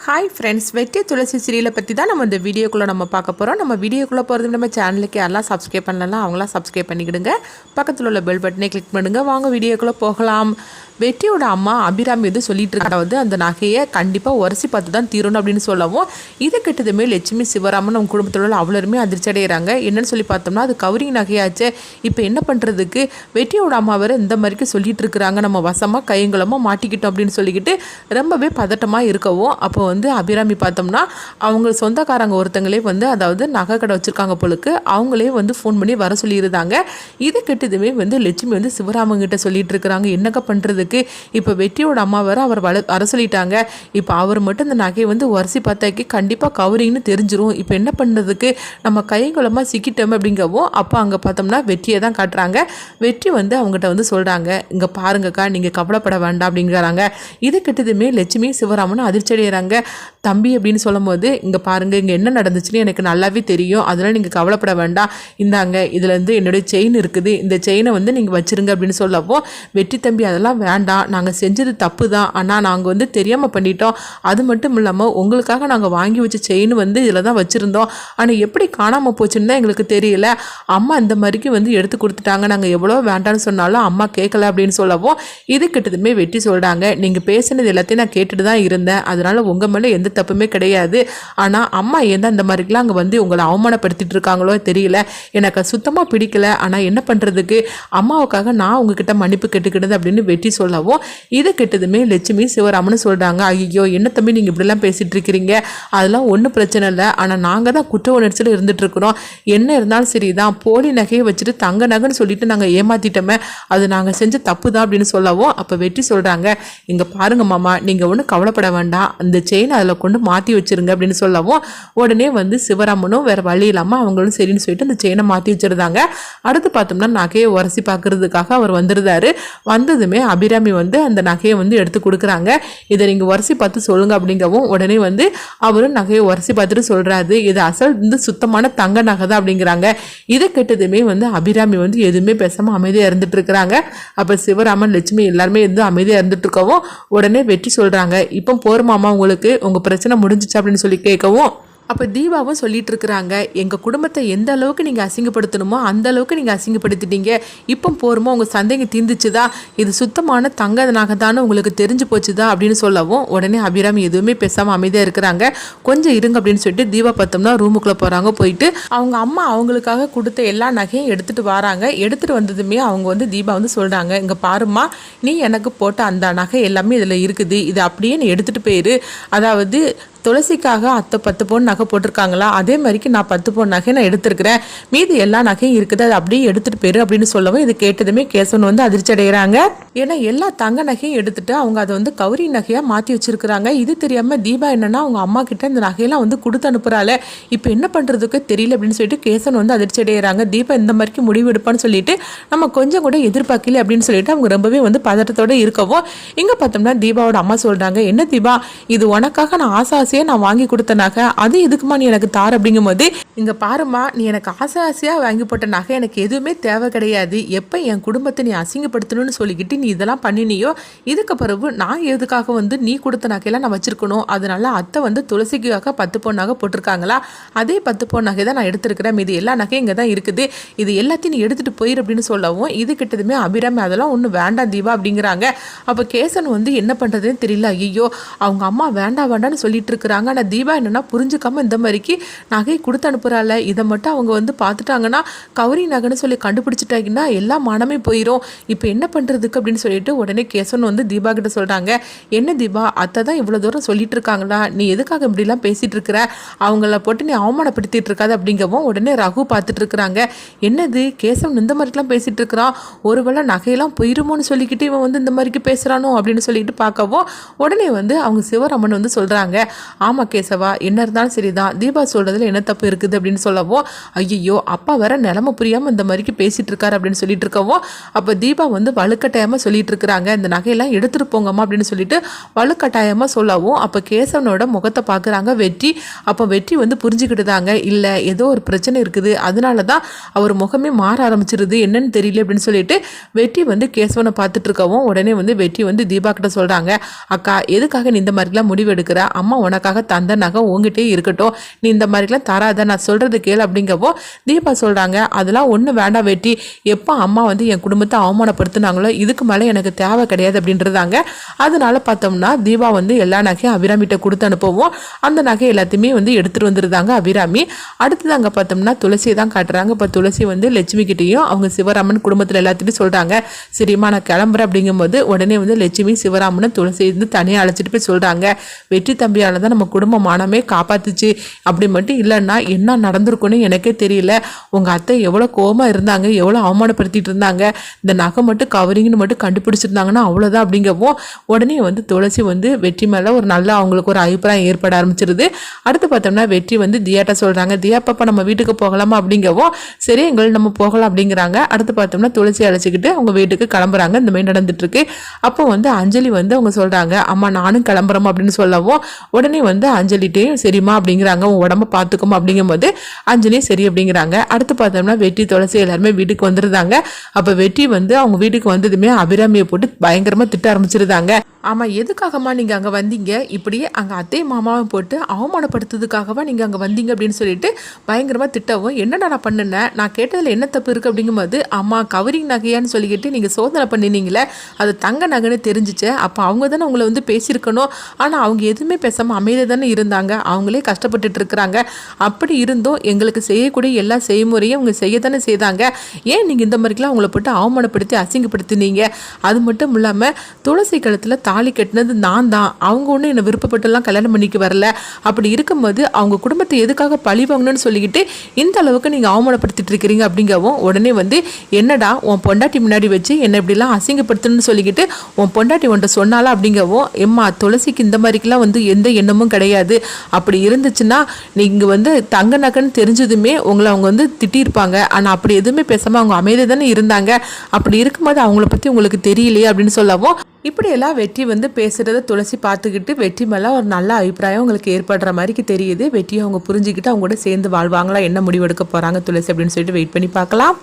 Hi friends, வெற்றி துளசி சீரியலை பற்றி தான் நம்ம இந்த வீடியோக்குள்ளே நம்ம பார்க்க போகிறோம். நம்ம வீடியோக்குள்ளே போகிறது நம்ம சேனலுக்கு யாரெல்லாம் சப்ஸ்கிரைப் பண்ணலாம் அவங்களாம் சப்ஸ்கிரைப் பண்ணிக்கிடுங்க. பக்கத்தில் உள்ள பெல் பட்டனை கிளிக் பண்ணுங்கள். வாங்க வீடியோக்குள்ளே போகலாம். வெற்றியோட அம்மா அபிராமி வந்து சொல்லிட்டு இருக்காவது அந்த நகையை கண்டிப்பாக உரசி பார்த்து தான் தீரணும் அப்படின்னு சொல்லவும், இதை கிட்டதுமே லட்சுமி சிவராமன் அவங்க குடும்பத்தோட அவ்வளோருமே அதிர்ச்சி அடைகிறாங்க. என்னன்னு சொல்லி பார்த்தோம்னா, அது கவரிங் நகையாச்சு, இப்போ என்ன பண்ணுறதுக்கு வெற்றியோட அம்மா வேறு இந்த மாதிரிக்கு சொல்லிட்டு இருக்கிறாங்க, நம்ம வசமாக கையங்குளமாக மாட்டிக்கிட்டோம் அப்படின்னு சொல்லிக்கிட்டு ரொம்பவே பதட்டமாக இருக்கவும், அப்போ வந்து அபிராமி பார்த்தோம்னா அவங்க சொந்தக்காரங்க ஒருத்தங்களே வந்து அதாவது நகை கடை வச்சுருக்காங்க போலுக்கு, அவங்களே வந்து ஃபோன் பண்ணி வர சொல்லியிருந்தாங்க. இது கிட்டதுமே வந்து லட்சுமி வந்து சிவராமன் கிட்ட சொல்லிட்டு இருக்கிறாங்க, என்னக்கா பண்ணுறதுக்கு, இப்போ வெற்றியோட அம்மா வேறு அவர் வர சொல்லிட்டாங்க, இப்போ அவர் மட்டும் இந்த நகையை வந்து உரசி பார்த்தாக்கி கண்டிப்பாக கவரிங்னு தெரிஞ்சிரும், இப்போ என்ன பண்ணுறதுக்கு, நம்ம கைகுலமாக சிக்கிட்டோம் அப்படிங்கவும், அப்போ அங்கே பார்த்தோம்னா வெற்றியை தான் காட்டுறாங்க. வெற்றி வந்து அவங்ககிட்ட வந்து சொல்கிறாங்க, இங்கே பாருங்கக்கா நீங்கள் கவலைப்பட வேண்டாம் அப்படிங்கிறாங்க. இது கிட்டதுமே லட்சுமி சிவராமன் அதிர்ச்சி அடைகிறாங்க. தம்பி அப்படின்னு சொல்லும் போது, இங்கே பாருங்கள் இங்கே என்ன நடந்துச்சுன்னு எனக்கு நல்லாவே தெரியும், அதனால் நீங்கள் கவலைப்பட வேண்டாம், இந்தாங்க இதுலேருந்து என்னுடைய செயின் இருக்குது, இந்த செயினை வந்து நீங்கள் வச்சுருங்க அப்படின்னு சொல்லப்போ, வெற்றி தம்பி அதெல்லாம் வேண்டாம், நாங்கள் செஞ்சது தப்பு தான், ஆனால் நாங்கள் வந்து தெரியாமல் பண்ணிட்டோம், அது மட்டும் இல்லாமல் உங்களுக்காக நாங்கள் வாங்கி வச்ச செயின் வந்து இதில் தான் வச்சுருந்தோம், ஆனால் எப்படி காணாமல் போச்சுன்னு தான் எங்களுக்கு தெரியல, அம்மா இந்த மாதிரிக்கு வந்து எடுத்து கொடுத்துட்டாங்க, நாங்கள் எவ்வளோ வேண்டான்னு சொன்னாலும் அம்மா கேட்கல அப்படின்னு சொல்லவும், இது கிட்டதுமே வெற்றி சொல்கிறாங்க, நீங்கள் பேசுனது எல்லாத்தையும் நான் கேட்டுட்டு தான் இருந்தேன், அதனால் உங்கள் மேலே எந்த தப்புமே கிடையாது, ஆனால் அம்மா ஏன் தான் இந்த மாதிரிலாம் அங்கே வந்து உங்களை அவமானப்படுத்திட்டு இருக்காங்களோ தெரியல, எனக்கு சுத்தமாக பிடிக்கல, ஆனால் என்ன பண்ணுறதுக்கு, அம்மாவுக்காக நான் உங்ககிட்ட மன்னிப்பு கேட்டுக்கிட்டது அப்படின்னு வெற்றி சொல்லவும், இது கெட்டதுமே லட்சுமி சிவராமன் சொல்கிறாங்க, ஐயோ என்ன தம்பி நீங்கள் இப்படிலாம் பேசிகிட்டு இருக்கிறீங்க, அதெல்லாம் ஒன்றும் பிரச்சனை இல்லை, ஆனால் நாங்கள் தான் குற்ற உணர்ச்சியில் இருந்துகிட்ருக்குறோம், என்ன இருந்தாலும் சரி தான், போலி நகையை வச்சுட்டு தங்க நகைன்னு சொல்லிட்டு நாங்கள் ஏமாற்றிட்டோமே, அது நாங்கள் செஞ்ச தப்பு தான் அப்படின்னு சொல்லவும், அப்போ வெற்றி சொல்கிறாங்க, இங்கே பாருங்க மாமா, நீங்கள் ஒன்றும் கவலைப்பட வேண்டாம், அந்த செயின் அதில் கொண்டு மாற்றி வச்சுருங்க அப்படின்னு சொல்லவும், உடனே வந்து சிவராமனும் வேறு வழி இல்லாமல் அவங்களும் சரின்னு சொல்லிட்டு அந்த செயினை மாற்றி வச்சுருந்தாங்க. அடுத்து பார்த்தோம்னா நகையை உரசி பார்க்கறதுக்காக அவர் வந்துருந்தாரு. வந்ததுமே அபிராமி வந்து அந்த நகையை வந்து எடுத்து கொடுக்குறாங்க, இதை நீங்கள் உரசி பார்த்து சொல்லுங்கள் அப்படிங்கவும், உடனே வந்து அவரும் நகையை உரசி பார்த்துட்டு சொல்கிறாரு, இது அசல் வந்து சுத்தமான தங்க நகை தான் அப்படிங்கிறாங்க. இதை கேட்டதுமே வந்து அபிராமி வந்து எதுவுமே பேசாமல் அமைதியாக இருந்துட்டு இருக்கிறாங்க. அப்போ சிவராமன் லட்சுமி எல்லாருமே வந்து அமைதியாக இருந்துட்டு இருக்கவும், உடனே வெற்றி சொல்கிறாங்க, இப்போ போருமாமா உங்களுக்கு உங்கள் பிரச்சனை முடிஞ்சிச்சு அப்படின்னு சொல்லி கேட்கவும், அப்போ தீபாவும் சொல்லிட்டு இருக்கிறாங்க, எங்கள் குடும்பத்தை எந்த அளவுக்கு நீங்கள் அசிங்கப்படுத்தணுமோ அந்த அளவுக்கு நீங்கள் அசிங்கப்படுத்திட்டீங்க, இப்போ போருமோ உங்கள் சந்தேகம் தீர்ந்துச்சுதா, இது சுத்தமான தங்க நகைதான்னு உங்களுக்கு தெரிஞ்சு போச்சுதா அப்படின்னு சொல்லவும், உடனே அபிராமி எதுவுமே பேசாமல் அமைதியாக இருக்கிறாங்க. கொஞ்சம் இருங்க அப்படின்னு சொல்லிட்டு தீபா பார்த்தோம்னா ரூமுக்குள்ளே போகிறாங்க. போயிட்டு அவங்க அம்மா அவங்களுக்காக கொடுத்த எல்லா நகையும் எடுத்துகிட்டு வராங்க. எடுத்துகிட்டு வந்ததுமே அவங்க வந்து தீபா வந்து சொல்கிறாங்க, இங்கே பாருமா, நீ எனக்கு போட்ட அந்த நகை எல்லாமே இதில் இருக்குது, இது அப்படியே நீ எடுத்துகிட்டு போயிரு, அதாவது துளசிக்காக அத்தை 10 பவுன் நகை போட்டிருக்காங்களா, அதே மாதிரிக்கு நான் 10 பவுன் நகை நான் எடுத்திருக்கிறேன், மீதி எல்லா நகையும் இருக்குது, அது அப்படியே எடுத்துகிட்டு போயிரு அப்படின்னு சொல்லவும், இது கேட்டதுமே கேசவன் வந்து அதிர்ச்சி அடைகிறாங்க. ஏன்னா எல்லா தங்க நகையும் எடுத்துட்டு அவங்க அதை வந்து கௌரி நகையாக மாற்றி வச்சிருக்கிறாங்க. இது தெரியாமல் தீபா என்னன்னா அவங்க அம்மா கிட்ட இந்த நகையெல்லாம் வந்து கொடுத்து அனுப்புகிறாள், இப்போ என்ன பண்ணுறதுக்கு தெரியல அப்படின்னு சொல்லிட்டு கேசவன் வந்து அதிர்ச்சி அடைகிறாங்க. தீபா இந்த மாதிரிக்கு முடிவு எடுப்பான்னு சொல்லிட்டு நம்ம கொஞ்சம் கூட எதிர்பார்க்கல அப்படின்னு சொல்லிட்டு அவங்க ரொம்பவே வந்து பதட்டத்தோடு இருக்கவும், இங்கே பார்த்தோம்னா தீபாவோட அம்மா சொல்கிறாங்க, என்ன தீபா, இது உனக்காக நான் ஆசை நான் வாங்கி கொடுத்த நகை, அது எதுக்குமா நீ எனக்கு தார் அப்படிங்கும் போது, இங்க பாருமா, நீ எனக்கு ஆசையா வாங்கி போட்ட நகை எனக்கு எதுவுமே தேவை கிடையாது, எப்போ என் குடும்பத்தை நீ அசிங்கப்படுத்தணும்னு சொல்லிக்கிட்டு நீ இதெல்லாம் பண்ணினியோ, இதுக்கு பிறகு நான் எதுக்காக வந்து நீ கொடுத்த நகையெல்லாம் நான் வச்சிருக்கணும், அதனால அத்தை வந்து துளசிக்காக 10 பவுன் நகை போட்டிருக்காங்களா, அதே 10 பவுன் நகை தான் நான் எடுத்திருக்கிறேன், மீது எல்லா நகையும் இங்கே தான் இருக்குது, இது எல்லாத்தையும் நீ எடுத்துட்டு போயிரு அப்படின்னு சொல்லவும், இது கிட்டதுமே அபிராமி அதெல்லாம் ஒன்றும் வேண்டாம் தீபா அப்படிங்கிறாங்க. அப்போ கேசன் வந்து என்ன பண்ணுறதுன்னு தெரியல, ஐயோ அவங்க அம்மா வேண்டாம் வேண்டான்னு சொல்லிட்டு இருக்கிறாங்க, ஆனால் தீபா என்னன்னா புரிஞ்சுக்காம இந்த மாதிரிக்கு நகை கொடுத்து அனுப்புறாள், இதை மட்டும் அவங்க வந்து பார்த்துட்டாங்கன்னா கௌரி நகைன்னு சொல்லி கண்டுபிடிச்சிட்டாங்கன்னா எல்லா மானமே போயிடும், இப்போ என்ன பண்ணுறதுக்கு அப்படின்னு சொல்லிட்டு உடனே கேசவன் வந்து தீபா கிட்ட சொல்கிறாங்க, என்ன தீபா அத்தை தான் இவ்வளோ தூரம் சொல்லிட்டு இருக்காங்களா, நீ எதுக்காக இப்படிலாம் பேசிகிட்டு இருக்கிற, அவங்கள போட்டு நீ அவமானப்படுத்திட்டு இருக்காது அப்படிங்கவும், உடனே ரகு பார்த்துட்டு இருக்கிறாங்க, என்னது கேசவன் இந்த மாதிரிலாம் பேசிகிட்டு இருக்கிறான், ஒருவேளை நகையெல்லாம் போயிருமோன்னு சொல்லிக்கிட்டு இவன் வந்து இந்த மாதிரிக்கு பேசுகிறானோ அப்படின்னு சொல்லிட்டு பார்க்கவும், உடனே வந்து அவங்க சிவராமன் வந்து சொல்கிறாங்க, ஆமாம் கேசவா, என்ன இருந்தாலும் சரி சரிதான், தீபா சொல்கிறதுல என்ன தப்பு இருக்குது அப்படின்னு சொல்லவும், ஐயோ அப்பா வேற நிலமை புரியாமல் இந்த மாதிரிக்கு பேசிகிட்டு இருக்காரு அப்படின்னு சொல்லிட்டு இருக்கவும், அப்போ தீபா வந்து வலுக்கட்டாயமாக சொல்லிட்டு இருக்கிறாங்க, இந்த நகையெல்லாம் எடுத்துகிட்டு போங்கம்மா அப்படின்னு சொல்லிட்டு வலுக்கட்டாயமாக சொல்லவும், அப்போ கேசவனோட முகத்தை பார்க்குறாங்க வெற்றி. அப்போ வெற்றி வந்து புரிஞ்சுக்கிட்டுதாங்க, இல்லை ஏதோ ஒரு பிரச்சனை இருக்குது, அதனால தான் அவர் முகமே மாற ஆரம்பிச்சிருது, என்னன்னு தெரியல அப்படின்னு சொல்லிட்டு வெற்றி வந்து கேசவனை பார்த்துட்டு இருக்கவும், உடனே வந்து வெற்றி வந்து தீபா கிட்ட சொல்கிறாங்க, அக்கா எதுக்காக நீ இந்த மாதிரிலாம் முடிவு எடுக்கிற, அம்மா உனக்காக தந்த நகை உங்ககிட்டே இருக்கட்டும், நீ இந்த மாதிரிலாம் தராத, நான் சொல்கிறது கேள் அப்படிங்கவோ தீபா சொல்கிறாங்க, அதெல்லாம் ஒன்றும் வேண்டாம் வெற்றி, எப்போ அம்மா வந்து என் குடும்பத்தை அவமானப்படுத்தினாங்களோ இதுக்கு மேலே எனக்கு தேவை கிடையாது அப்படின்றதாங்க. அதனால பார்த்தோம்னா தீபா வந்து எல்லா நகையும் அபிராமிகிட்ட கொடுத்து அனுப்பவும் அந்த நகை எல்லாத்தையுமே வந்து எடுத்துகிட்டு வந்துருந்தாங்க அபிராமி. அடுத்தது அங்கே பார்த்தோம்னா துளசியை தான் காட்டுறாங்க. இப்போ துளசி வந்து லட்சுமி கிட்டேயும் அவங்க சிவராமன் குடும்பத்தில் எல்லாத்தையும் சொல்கிறாங்க, சரிம்மா நான் கிளம்புறேன் அப்படிங்கும்போது உடனே வந்து லட்சுமி சிவராமன் துளசி வந்து தனியாக அழைச்சிட்டு போய் சொல்கிறாங்க, வெற்றி தம்பியால் தான் நம்ம குடும்ப மானமே காப்பாத்துச்சு, அப்படி மட்டும் இல்லைன்னா என்ன நடந்திருக்குன்னு எனக்கே தெரியல, உங்கள் அத்தை எவ்வளோ கோபமாக இருந்தாங்க, எவ்வளோ அவமானப்படுத்திட்டு இருந்தாங்க, இந்த நகை மட்டும் கவரிங்னு மட்டும் கண்டுபிடிச்சிருந்தாங்கன்னா அவ்வளோதான் அப்படிங்கவும் உடனே வந்து துளசி வந்து வெற்றி மேலே ஒரு நல்ல அவங்களுக்கு ஒரு அபிப்பிராயம் ஏற்பட ஆரம்பிச்சிருது. அடுத்து பார்த்தோம்னா வெற்றி வந்து தியாட்ட சொல்கிறாங்க, தியா பாப்பா நம்ம வீட்டுக்கு போகலாமா அப்படிங்கவும், சரி எங்கள் நம்ம போகலாம் அப்படிங்கிறாங்க. அடுத்து பார்த்தோம்னா துளசி அழைச்சிக்கிட்டு அவங்க வீட்டுக்கு கிளம்புறாங்க. இந்த மாதிரி நடந்துட்டு இருக்கு. அப்போ வந்து அஞ்சலி வந்து அவங்க சொல்கிறாங்க, அம்மா நானும் கிளம்புறோம் அப்படின்னு சொல்லவும் உடனே வந்து அஞ்சலிட்டையும் சரிம்மா அப்படிங்கிறாங்க, உன் உடம்ப பார்த்துக்கோமா அப்படிங்கும்போது அஞ்சலியும் சரி அப்படிங்கிறாங்க. அடுத்து பார்த்தோம்னா வெற்றி துளசி எல்லாருமே வீட்டுக்கு வந்துருந்தாங்க. அப்போ வெற்றி வந்து அவங்க வீட்டுக்கு வந்ததுமே அபிராமியை போட்டு பயங்கரமாக திட்ட ஆரம்பிச்சிருந்தாங்க. ஆமாம் எதுக்காகம்மா நீங்கள் அங்கே வந்தீங்க, இப்படியே அங்கே அத்தை மாமாவை போட்டு அவமானப்படுத்துறதுக்காகவா நீங்கள் அங்கே வந்தீங்க அப்படின்னு சொல்லிட்டு பயங்கரமாக திட்டவும், என்னடா நான் பண்ணினேன், நான் கேட்டதில் என்ன தப்பு இருக்குது அப்படிங்கும்போது, அம்மா கவரிங் நகையான்னு சொல்லிக்கிட்டு நீங்கள் சோதனை பண்ணினீங்களே அது தங்க நகைன்னு தெரிஞ்சிச்சு, அப்போ அவங்க தானே உங்களை வந்து பேசியிருக்கணும், ஆனால் அவங்க எதுவுமே பேசாமல் அமைதியாக தானே இருந்தாங்க, அவங்களே கஷ்டப்பட்டுட்டு இருக்கிறாங்க, அப்படி இருந்தும் எங்களுக்கு செய்யக்கூடிய எல்லா செய்முறையும் அவங்க செய்ய தானே செய்தாங்க, ஏன் நீங்கள் இந்த மாதிரிக்கெலாம் அவங்கள போட்டு அவமானப்படுத்தி அசிங்கப்படுத்தினீங்க, அது மட்டும் இல்லாமல் துளசி கழுத்தில் தாலி கட்டினது நான் தான், அவங்க ஒன்றும் என்னை விருப்பப்பட்டுலாம் கல்யாணம் பண்ணிக்க வரல, அப்படி இருக்கும்போது அவங்க குடும்பத்தை எதுக்காக பழி வாங்கணும்னு சொல்லிக்கிட்டு இந்த அளவுக்கு நீங்கள் அவமானப்படுத்திட்டு இருக்கிறீங்க அப்படிங்கவும் உடனே வந்து என்னடா உன் பொண்டாட்டி முன்னாடி வச்சு என்னை இப்படிலாம் அசிங்கப்படுத்தணும்னு சொல்லிக்கிட்டு உன் பொண்டாட்டி ஒன்றை சொன்னாலா அப்படிங்கவும், எம்மா துளசிக்கு இந்த மாதிரிக்கெல்லாம் வந்து எந்த எண்ணமும் கிடையாது, அப்படி இருந்துச்சுன்னா நீங்கள் வந்து தங்க நகைன்னு தெரிஞ்சதுமே உங்களை அவங்க வந்து திட்டியிருப்பாங்க, ஆனால் அப்படி எதுவுமே பேசாமல் அவங்க அமைதியாக தானே இருந்தாங்க, அப்படி இருக்கும்போது அவங்கள பற்றி உங்களுக்கு தெரியலையே அப்படின்னு சொல்லவும், இப்படியெல்லாம் வெற்றி வந்து பேசுகிறத துளசி பார்த்துக்கிட்டு வெற்றி மேலே ஒரு நல்ல அபிப்பிராயம் உங்களுக்கு ஏற்படுற மாதிரிக்கு தெரியுது. வெற்றியை அவங்க புரிஞ்சுக்கிட்டு அவங்க கூட சேர்ந்து வாழ்வாங்களா, என்ன முடிவெடுக்க போகிறாங்க துளசி அப்படின்னு சொல்லிட்டு வெயிட் பண்ணி பார்க்கலாம்.